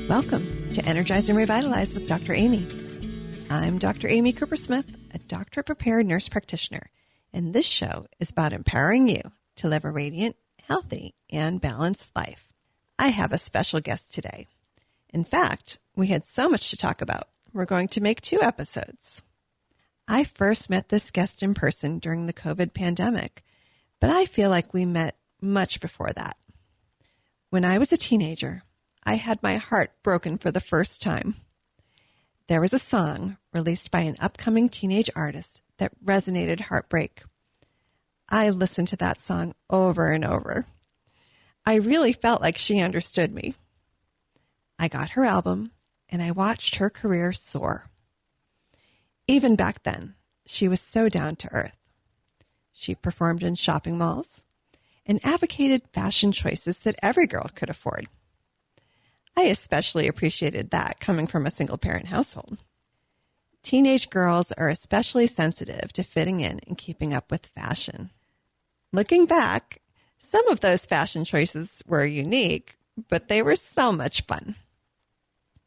Welcome to Energize and Revitalize with Dr. Amy. I'm Dr. Amy Cooper-Smith, a doctor-prepared nurse practitioner, and this show is about empowering you to live a radiant, healthy, and balanced life. I have a special guest today. In fact, we had so much to talk about, we're going to make 2 episodes. I first met this guest in person during the COVID pandemic, but I feel like we met much before that. When I was a teenager, I had my heart broken for the first time. There was a song released by an upcoming teenage artist that resonated heartbreak. I listened to that song over and over. I really felt like she understood me. I got her album and I watched her career soar. Even back then, she was so down to earth. She performed in shopping malls and advocated fashion choices that every girl could afford. I especially appreciated that coming from a single-parent household. Teenage girls are especially sensitive to fitting in and keeping up with fashion. Looking back, some of those fashion choices were unique, but they were so much fun.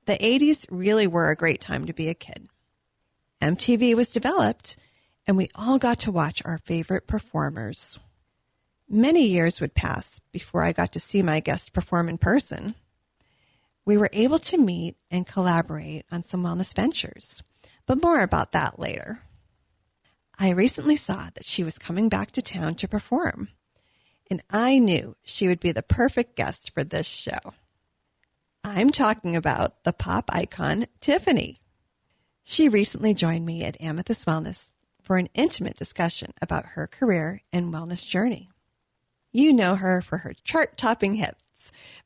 The 80s really were a great time to be a kid. MTV was developed, and we all got to watch our favorite performers. Many years would pass before I got to see my guest perform in person. We were able to meet and collaborate on some wellness ventures, but more about that later. I recently saw that she was coming back to town to perform, and I knew she would be the perfect guest for this show. I'm talking about the pop icon, Tiffany. She recently joined me at Amethyst Wellness for an intimate discussion about her career and wellness journey. You know her for her chart-topping hits,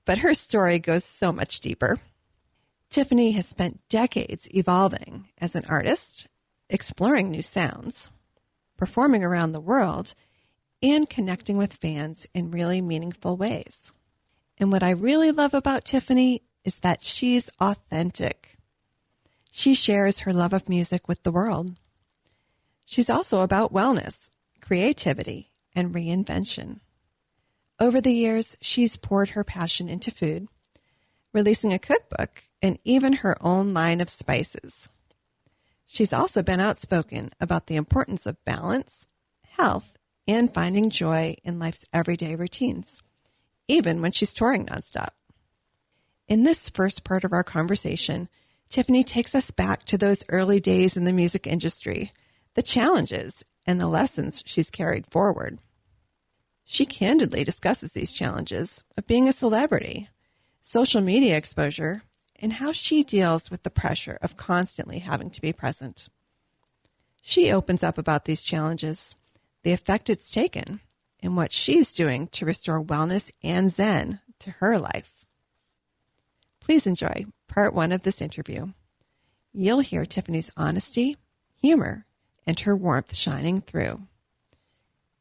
but her story goes so much deeper. Tiffany has spent decades evolving as an artist, exploring new sounds, performing around the world, and connecting with fans in really meaningful ways. And what I really love about Tiffany is that she's authentic. She shares her love of music with the world. She's also about wellness, creativity, and reinvention. Over the years, she's poured her passion into food, releasing a cookbook and even her own line of spices. She's also been outspoken about the importance of balance, health, and finding joy in life's everyday routines, even when she's touring nonstop. In this first part of our conversation, Tiffany takes us back to those early days in the music industry, the challenges and the lessons she's carried forward. She candidly discusses these challenges of being a celebrity, social media exposure, and how she deals with the pressure of constantly having to be present. She opens up about these challenges, the effect it's taken, and what she's doing to restore wellness and zen to her life. Please enjoy part 1 of this interview. You'll hear Tiffany's honesty, humor, and her warmth shining through.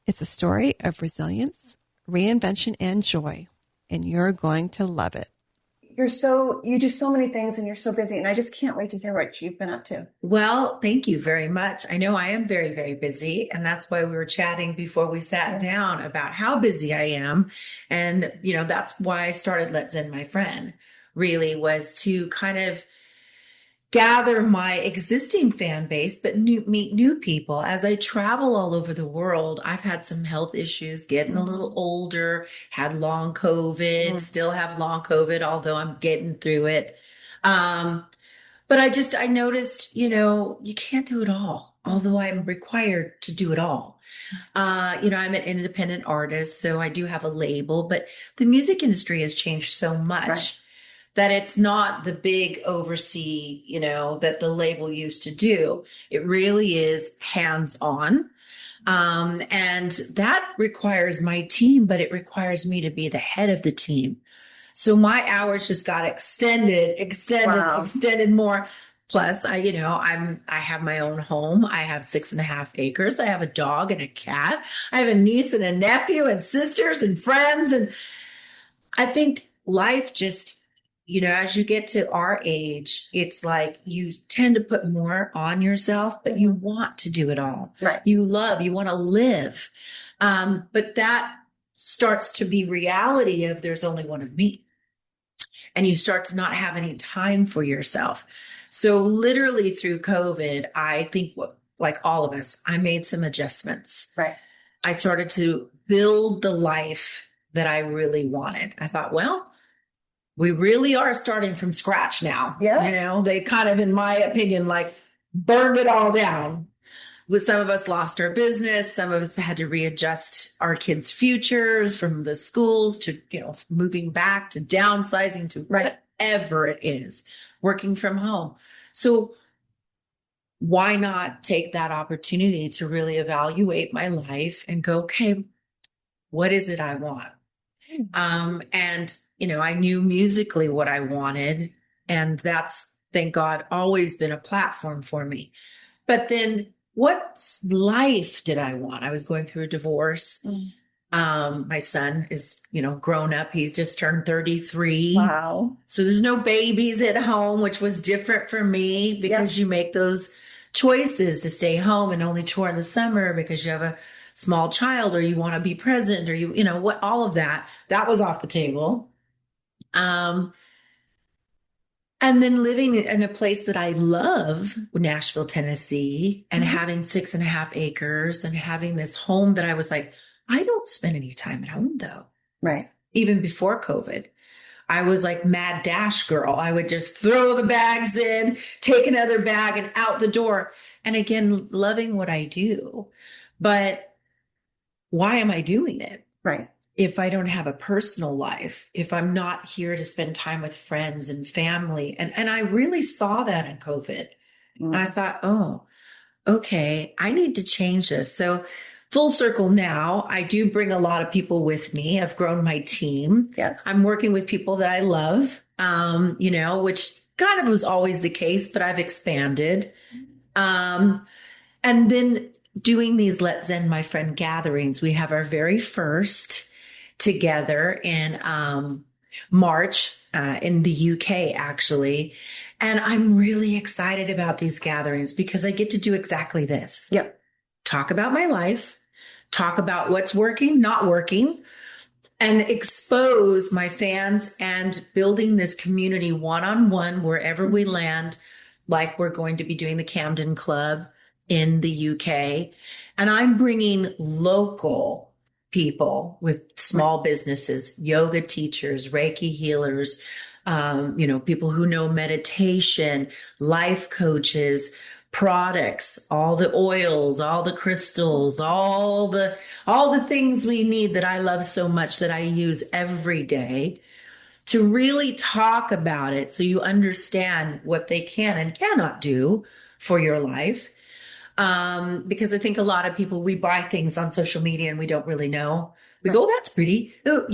It's a story of resilience, reinvention, and joy, and you're going to love it. You do so many things and you're so busy, and I just can't wait to hear what you've been up to. Well, thank you very much. I know I am very, very busy, and that's why we were chatting before we sat down about how busy I am. And, that's why I started Let's Zen My Friend, really was to kind of gather my existing fan base, but meet new people. As I travel all over the world, I've had some health issues, getting a little older, had long COVID, still have long COVID, although I'm getting through it. But I noticed, you can't do it all, although I'm required to do it all. I'm an independent artist, so I do have a label, but the music industry has changed so much. Right. That it's not the big oversee, that the label used to do. It really is hands-on. And that requires my team, but it requires me to be the head of the team. So my hours just got extended more. Plus, I have my own home. I have 6.5 acres. I have a dog and a cat. I have a niece and a nephew and sisters and friends. And I think life just, as you get to our age, it's like you tend to put more on yourself, but you want to do it all. Right. You want to live. But that starts to be reality of there's only one of me. and you start to not have any time for yourself. So literally through COVID, I think like all of us, I made some adjustments. Right. I started to build the life that I really wanted. I thought, well, we really are starting from scratch now. Yeah. You know, they kind of, in my opinion, like burned it all down. With some of us lost our business. Some of us had to readjust our kids' futures, from the schools to, moving back to downsizing to whatever it is, working from home. So why not take that opportunity to really evaluate my life and go, okay, what is it I want? And, I knew musically what I wanted, and that's, thank God, always been a platform for me. But then what life did I want? I was going through a divorce. My son is, grown up. He's just turned 33. Wow. So there's no babies at home, which was different for me, because you make those choices to stay home and only tour in the summer because you have a small child, or you want to be present, or what, all of that was off the table. And then living in a place that I love, Nashville, Tennessee, and having 6.5 acres and having this home that I was like, I don't spend any time at home though. Right. Even before COVID, I was like mad dash girl. I would just throw the bags in, take another bag, and out the door. And again, loving what I do. But why am I doing it? Right. If I don't have a personal life, if I'm not here to spend time with friends and family. And I really saw that in COVID. I thought, oh, okay, I need to change this. So full circle now, I do bring a lot of people with me. I've grown my team. Yes. I'm working with people that I love, which kind of was always the case, but I've expanded. And then doing these Let's Zen My Friend gatherings. We have our very first together in March in the UK, actually. And I'm really excited about these gatherings because I get to do exactly this. Yep. Talk about my life, talk about what's working, not working, and expose my fans, and building this community one-on-one wherever we land, like we're going to be doing the Camden Club in the UK. And I'm bringing local people with small businesses, yoga teachers, Reiki healers, people who know meditation, life coaches, products, all the oils, all the crystals, all the things we need that I love so much, that I use every day, to really talk about it so you understand what they can and cannot do for your life. Because I think a lot of people, we buy things on social media and we don't really know. We go, oh, that's pretty. Ooh,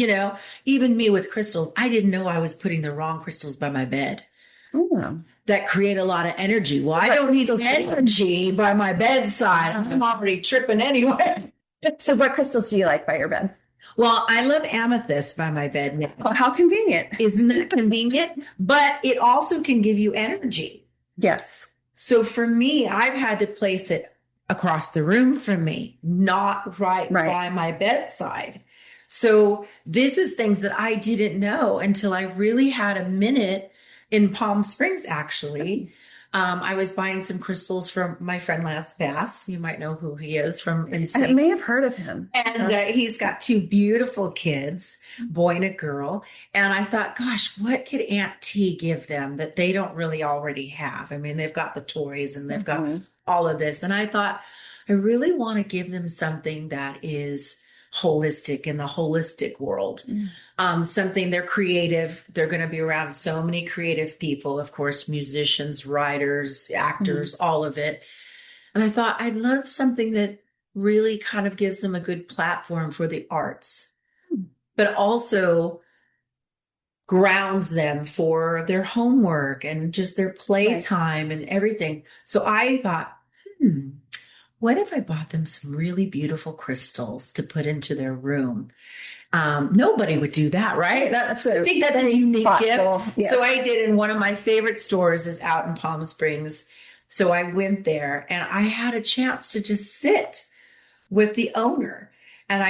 even me with crystals, I didn't know I was putting the wrong crystals by my bed. Ooh. That create a lot of energy. Well, I don't need energy by my bedside. I'm already tripping anyway. So what crystals do you like by your bed? Well, I love amethyst by my bed now. Oh, how convenient. Isn't that convenient? But it also can give you energy. Yes. So for me, I've had to place it across the room from me, not right by my bedside. So this is things that I didn't know until I really had a minute in Palm Springs, actually. I was buying some crystals from my friend Lance Bass. You might know who he is from Insane. I may have heard of him. And he's got 2 beautiful kids, boy and a girl. And I thought, gosh, what could Aunt T give them that they don't really already have? I mean, they've got the toys and they've got all of this. And I thought, I really want to give them something that is holistic, in the holistic world. Something, they're creative. They're going to be around so many creative people, of course, musicians, writers, actors, all of it. And I thought, I'd love something that really kind of gives them a good platform for the arts, but also grounds them for their homework and just their playtime and everything. So I thought, what if I bought them some really beautiful crystals to put into their room? Nobody would do that, right? I think that's a unique gift. Yes. So I did, in one of my favorite stores is out in Palm Springs. So I went there and I had a chance to just sit with the owner.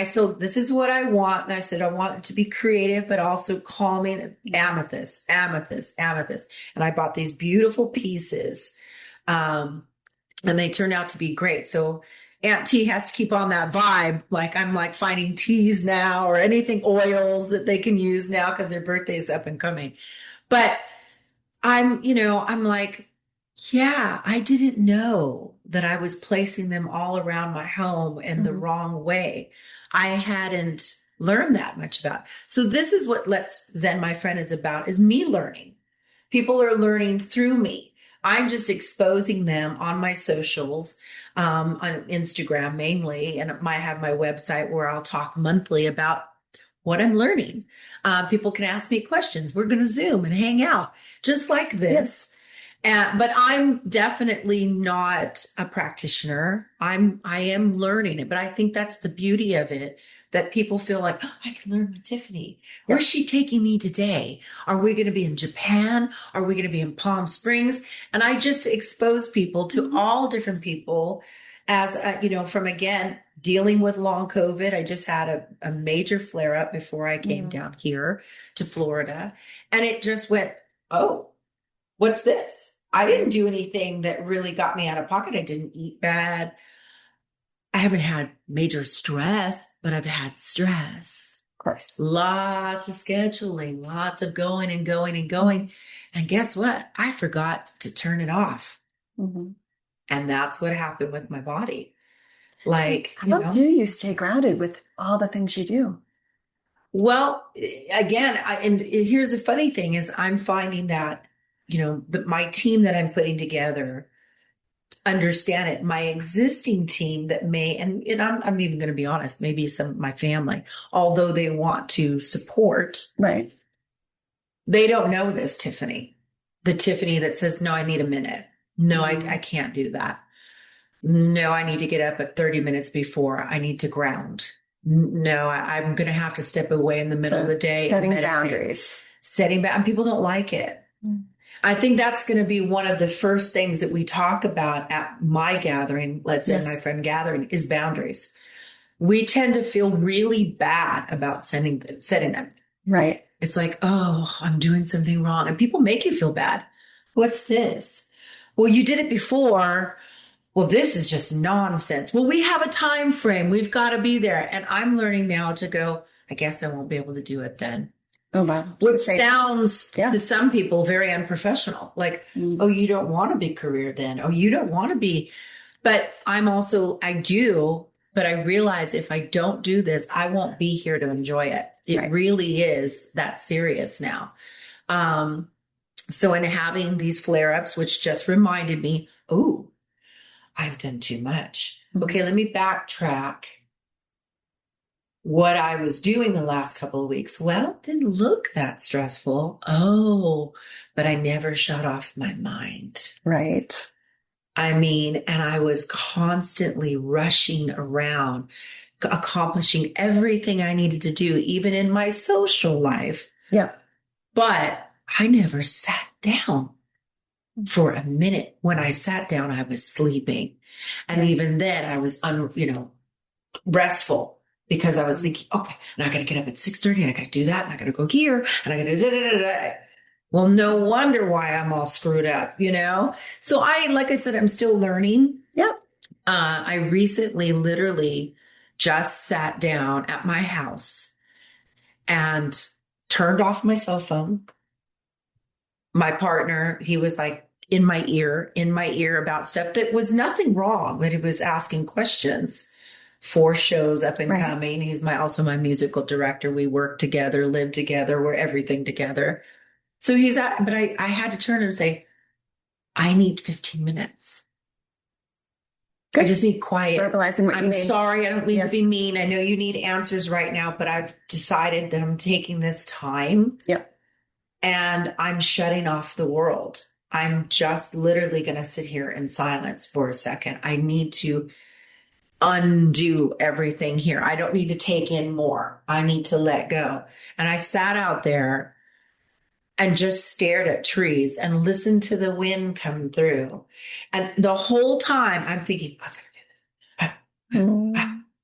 So this is what I want. And I said, I want it to be creative, but also calming. Amethyst, amethyst, amethyst. And I bought these beautiful pieces. And they turned out to be great. So Aunt T has to keep on that vibe. Like I'm like finding teas now or anything oils that they can use now because their birthday is up and coming. But I'm like, yeah, I didn't know that I was placing them all around my home in the wrong way. I hadn't learned that much about. So this is what Let's Zen My Friend is about, is me learning. People are learning through me. I'm just exposing them on my socials, on Instagram mainly, and I have my website where I'll talk monthly about what I'm learning. People can ask me questions. We're going to Zoom and hang out just like this. But I'm definitely not a practitioner. I am learning it, but I think that's the beauty of it, that people feel like, oh, I can learn with Tiffany. Where's she taking me today? Are we going to be in Japan? Are we going to be in Palm Springs? And I just expose people to all different people as, from, again, dealing with long COVID. I just had a major flare up before I came down here to Florida, and it just went, oh, what's this? I didn't do anything that really got me out of pocket. I didn't eat bad. I haven't had major stress, but I've had stress. Of course. Lots of scheduling, lots of going and going and going. And guess what? I forgot to turn it off. And that's what happened with my body. Like, how do you stay grounded with all the things you do? Well, again, and here's the funny thing is I'm finding that, my team that I'm putting together understand it. My existing team that may, and I'm even going to be honest, maybe some of my family, although they want to support, right? They don't know this Tiffany, the Tiffany that says, no, I need a minute. No, I can't do that. No, I need to get up at 30 minutes before. I need to ground. No, I'm going to have to step away in the middle of the day. Setting boundaries. And people don't like it. I think that's going to be one of the first things that we talk about at my gathering, Let's Zen My Friend gathering, is boundaries. We tend to feel really bad about setting them. Right. It's like, oh, I'm doing something wrong. And people make you feel bad. What's this? Well, you did it before. Well, this is just nonsense. Well, we have a time frame. We've got to be there. And I'm learning now to go, I guess I won't be able to do it then. Oh, wow. Which sounds to some people very unprofessional. Like, oh, you don't want a big career then. Oh, you don't want to be. But I do. But I realize if I don't do this, I won't be here to enjoy it. It really is that serious now. So in having these flare-ups, which just reminded me, oh, I've done too much. Okay, let me backtrack what I was doing the last couple of weeks. Well, it didn't look that stressful. Oh, but I never shut off my mind. Right. And I was constantly rushing around, accomplishing everything I needed to do, even in my social life. Yeah. But I never sat down for a minute. When I sat down, I was sleeping. And even then I was, restful. Because I was thinking, okay, and I got to get up at 6:30 and I got to do that. And I got to go here and I got to da-da-da-da-da. Well, no wonder why I'm all screwed up, So like I said, I'm still learning. Yep. I recently literally just sat down at my house and turned off my cell phone. My partner, he was like in my ear about stuff that was nothing wrong, that he was asking questions. 4 shows up and coming. He's also my musical director. We work together, live together. We're everything together. So but I had to turn and say, I need 15 minutes. Good. I just need quiet. Verbalizing what you need. I'm sorry. I don't mean to be mean. I know you need answers right now, but I've decided that I'm taking this time. Yep. And I'm shutting off the world. I'm just literally going to sit here in silence for a second. I need to undo everything here. I don't need to take in more. I need to let go. And I sat out there and just stared at trees and listened to the wind come through. And the whole time I'm thinking, I'm going to do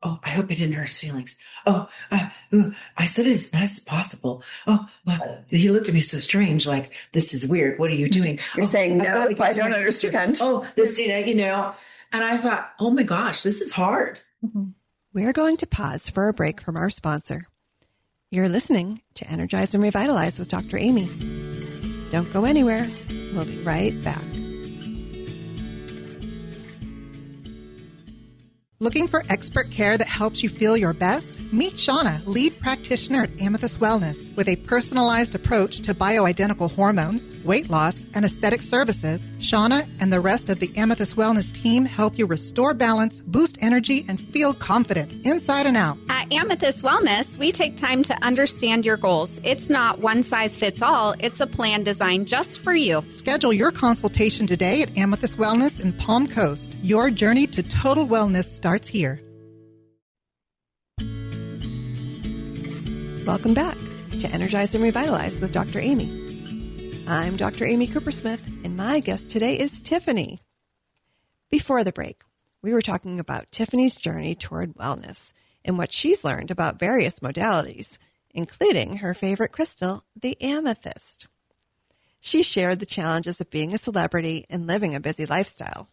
this. Oh, I hope I didn't hurt his feelings. Oh, I said it as nice as possible. Oh, well, he looked at me so strange, like, this is weird. What are you doing? You're saying, no, I don't understand. Oh, this, and I thought, oh my gosh, this is hard. We're going to pause for a break from our sponsor. You're listening to Energize and Revitalize with Dr. Amy. Don't go anywhere. We'll be right back. Looking for expert care that helps you feel your best? Meet Shauna, lead practitioner at Amethyst Wellness. With a personalized approach to bioidentical hormones, weight loss, and aesthetic services, Shauna and the rest of the Amethyst Wellness team help you restore balance, boost energy, and feel confident inside and out. At Amethyst Wellness, we take time to understand your goals. It's not one size fits all. It's a plan designed just for you. Schedule your consultation today at Amethyst Wellness in Palm Coast. Your journey to total wellness starts here. Welcome back to Energize and Revitalize with Dr. Amy. I'm Dr. Amy Coopersmith, and my guest today is Tiffany. Before the break, we were talking about Tiffany's journey toward wellness and what she's learned about various modalities, including her favorite crystal, the amethyst. She shared the challenges of being a celebrity and living a busy lifestyle.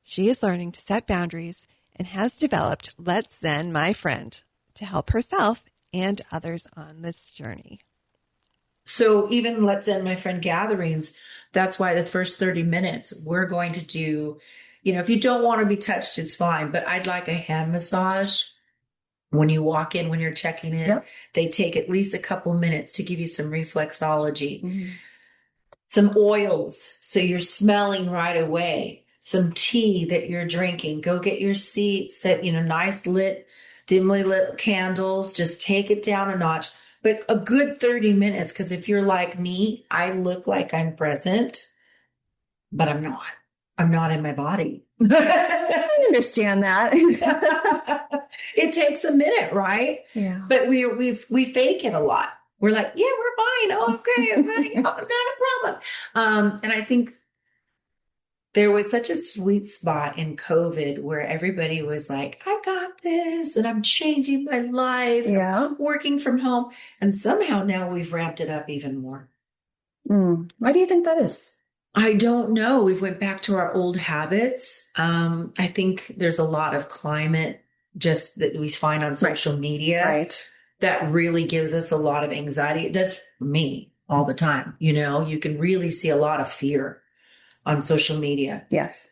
She is learning to set boundaries and has developed Let's Zen My Friend to help herself and others on this journey. So even Let's Zen My Friend gatherings, that's why the first 30 minutes we're going to do, if you don't want to be touched, it's fine. But I'd like a hand massage when you walk in, when you're checking in. Yep. They take at least a couple minutes to give you some reflexology, some oils so you're smelling right away, some tea that you're drinking. Go get your seat, set, nice lit, dimly lit candles. Just take it down a notch. But a good 30 minutes, because if you're like me, I look like I'm present, but I'm not. I'm not in my body. I understand that. It takes a minute, right? Yeah. But we fake it a lot. We're like, yeah, we're fine. Oh, okay, not a problem. And I think there was such a sweet spot in COVID where everybody was like, I got this and I'm changing my life. Yeah. I'm working from home. And somehow now we've ramped it up even more. Why do you think that is? I don't know. We've went back to our old habits. I think there's a lot of climate just that we find on social media that really gives us a lot of anxiety. It does for me all the time. You can really see a lot of fear on social media. Yes.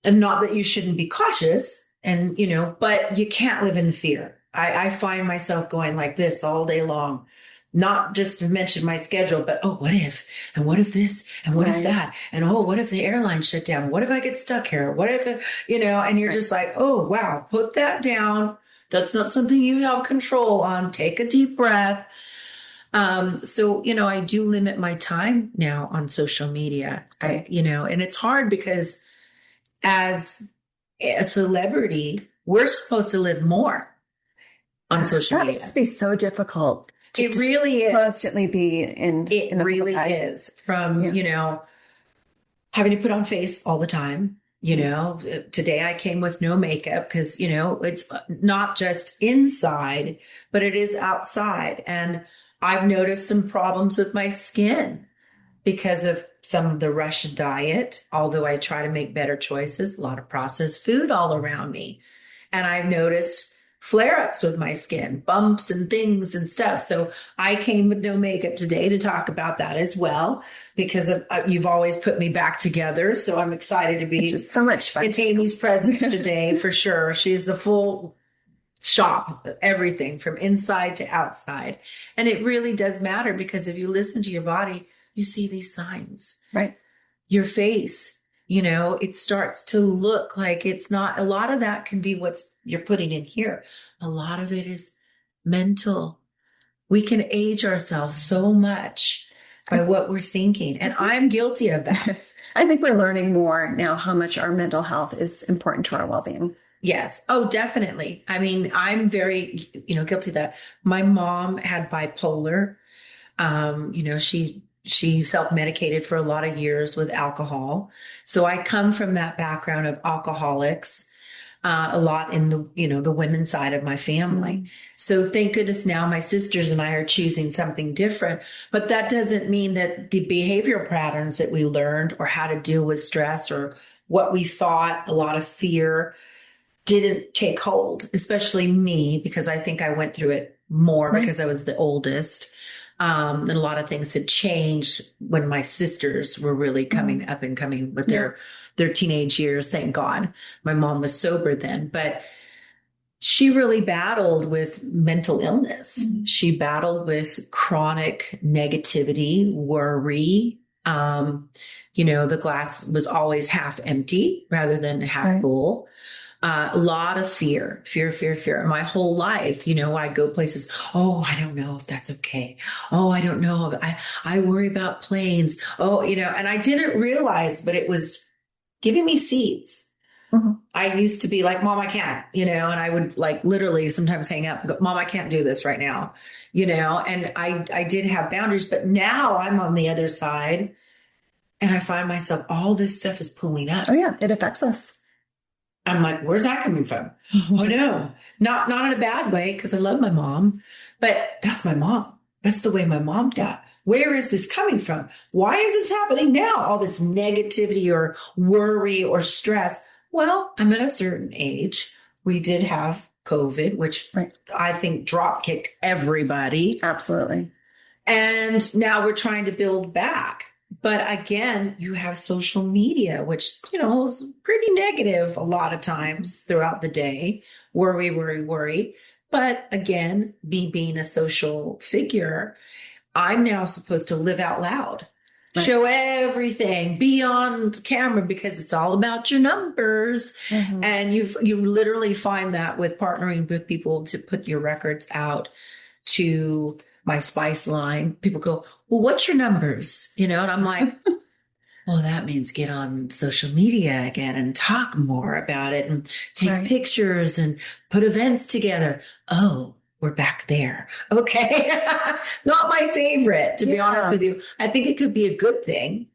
And not that you shouldn't be cautious but you can't live in fear. I find myself going like this all day long, not just to mention my schedule, but, oh, what if, and what if this, and what if that, and oh, what if the airline shut down? What if I get stuck here? What if, and you're just like, oh, wow, put that down. That's not something you have control on. Take a deep breath. So, I do limit my time now on social media, and it's hard because as a celebrity, we're supposed to live more on social media. That must be so difficult. It really is. Constantly be in the really is from, having to put on face all the time. Today I came with no makeup because, it's not just inside, but it is outside. And I've noticed some problems with my skin because of some of the Russian diet, although I try to make better choices, a lot of processed food all around me. And I've noticed flare-ups with my skin, bumps and things and stuff. So I came with no makeup today to talk about that as well, because you've always put me back together. So I'm excited to be so much fun. In Amy's presence today for sure. She is the full shop, everything from inside to outside. And it really does matter because if you listen to your body, you see these signs, right? Your face, it starts to look like it's not. A lot of that can be what's you're putting in here. A lot of it is mental. We can age ourselves so much by what we're thinking. And I'm guilty of that. I think we're learning more now how much our mental health is important to our well-being. Yes. Oh, definitely. I mean, I'm very, guilty of that. My mom had bipolar. She self-medicated for a lot of years with alcohol. So I come from that background of alcoholics. a lot in the women's side of my family. So thank goodness now my sisters and I are choosing something different, but that doesn't mean that the behavioral patterns that we learned or how to deal with stress or what we thought, a lot of fear, didn't take hold, especially me, because I think I went through it more because I was the oldest. And a lot of things had changed when my sisters were really coming up and coming with their teenage years. Thank God. My mom was sober then, but she really battled with mental illness. She battled with chronic negativity, worry. The glass was always half empty rather than half full. A lot of fear. My whole life, when I go places, oh, I don't know if that's okay. Oh, I don't know. I worry about planes. Oh, and I didn't realize, but it was giving me seeds. I used to be like, Mom, I can't, and I would like literally sometimes hang up and go, Mom, I can't do this right now, and I did have boundaries, but now I'm on the other side and I find myself, all this stuff is pulling up. Oh yeah. It affects us. I'm like, where's that coming from? Oh no, not in a bad way. Cause I love my mom, but that's my mom. That's the way my mom thought. Where is this coming from? Why is this happening now? All this negativity or worry or stress. Well, I'm at a certain age. We did have COVID, which I think drop kicked everybody. Absolutely. And now we're trying to build back. But again, you have social media, which, is pretty negative a lot of times throughout the day. Worry. But again, me being a social figure, I'm now supposed to live out loud, show everything, be on camera because it's all about your numbers. And you literally find that with partnering with people to put your records out to my Spice line. People go, well, what's your numbers? And I'm like, well, that means get on social media again and talk more about it and take pictures and put events together. Oh, we're back there. Okay. Not my favorite, to be honest with you. I think it could be a good thing,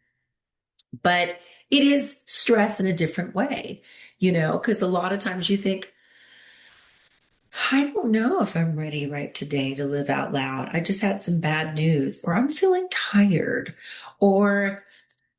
but it is stress in a different way, because a lot of times you think, I don't know if I'm ready right today to live out loud. I just had some bad news, or I'm feeling tired, or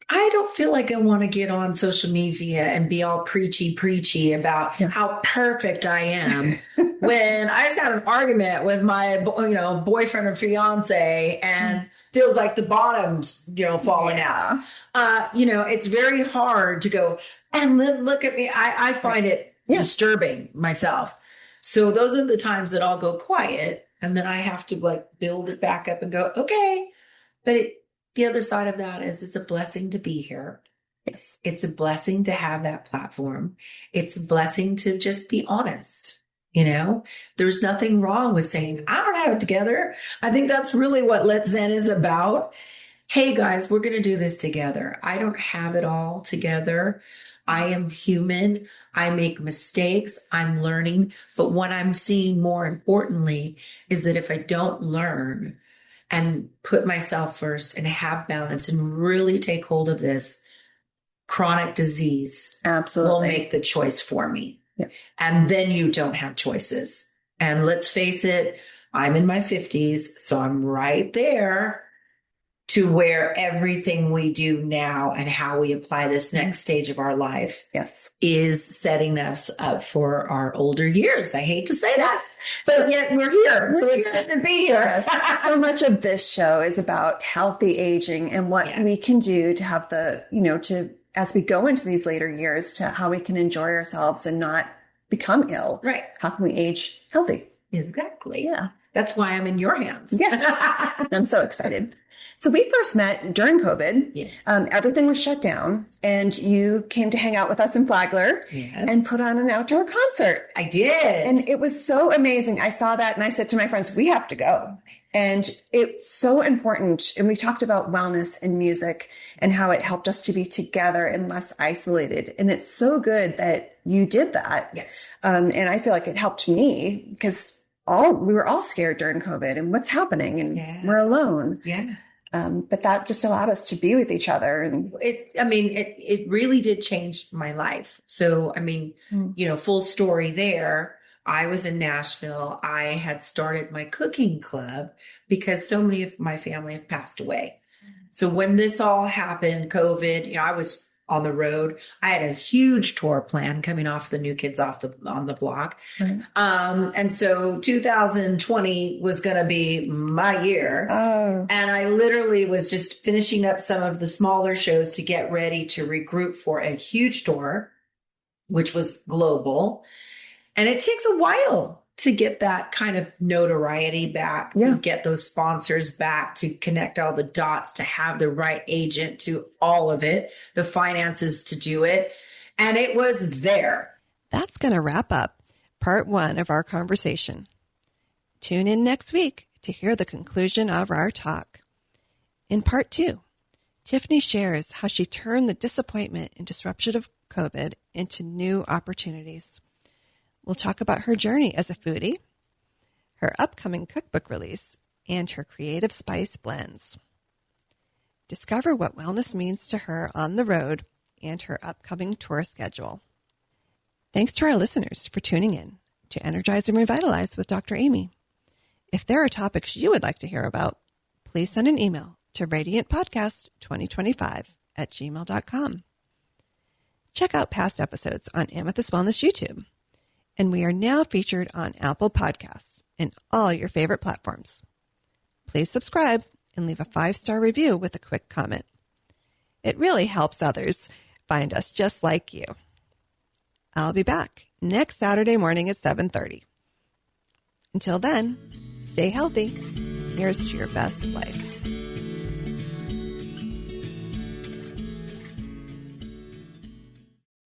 I don't feel like I want to get on social media and be all preachy about how perfect I am. When I just had an argument with my, boyfriend or fiance and feels like the bottom's, falling out. It's very hard to go and look at me. I find it disturbing myself. So those are the times that I'll go quiet, and then I have to build it back up and go, okay. But the other side of that is it's a blessing to be here. Yes. It's a blessing to have that platform. It's a blessing to just be honest. There's nothing wrong with saying, I don't have it together. I think that's really what Let's Zen is about. Hey guys, we're going to do this together. I don't have it all together. I am human. I make mistakes. I'm learning. But what I'm seeing more importantly is that if I don't learn and put myself first and have balance and really take hold of this, chronic disease will make the choice for me. Yep. And then you don't have choices. And let's face it, I'm in my 50s, so I'm right there to where everything we do now and how we apply this next stage of our life is setting us up for our older years. I hate to say that, but yet we're here. So it's good to be here. So much of this show is about healthy aging and what we can do to have as we go into these later years, to how we can enjoy ourselves and not become ill. Right. How can we age healthy? Exactly. Yeah. That's why I'm in your hands. Yes. I'm so excited. So we first met during COVID. Yes. Everything was shut down, and you came to hang out with us in Flagler and put on an outdoor concert. I did. And it was so amazing. I saw that and I said to my friends, we have to go. And it's so important. And we talked about wellness and music and how it helped us to be together and less isolated. And it's so good that you did that. Yes. And I feel like it helped me because we were all scared during COVID and what's happening and we're alone. Yeah. But that just allowed us to be with each other. And it really did change my life. So, full story there. I was in Nashville. I had started my cooking club because so many of my family have passed away. So when this all happened, COVID, I was on the road. I had a huge tour plan coming off the New Kids on the Block. Right. And so 2020 was going to be my year. Oh. And I literally was just finishing up some of the smaller shows to get ready to regroup for a huge tour, which was global. And it takes a while to get that kind of notoriety back, to get those sponsors back, to connect all the dots, to have the right agent, to all of it, the finances to do it. And it was there. That's going to wrap up part 1 of our conversation. Tune in next week to hear the conclusion of our talk. In part 2, Tiffany shares how she turned the disappointment and disruption of COVID into new opportunities. We'll talk about her journey as a foodie, her upcoming cookbook release, and her creative spice blends. Discover what wellness means to her on the road and her upcoming tour schedule. Thanks to our listeners for tuning in to Energize and Revitalize with Dr. Amy. If there are topics you would like to hear about, please send an email to radiantpodcast2025@gmail.com. Check out past episodes on Amethyst Wellness YouTube. And we are now featured on Apple Podcasts and all your favorite platforms. Please subscribe and leave a 5-star review with a quick comment. It really helps others find us just like you. I'll be back next Saturday morning at 7:30. Until then, stay healthy. Here's to your best life.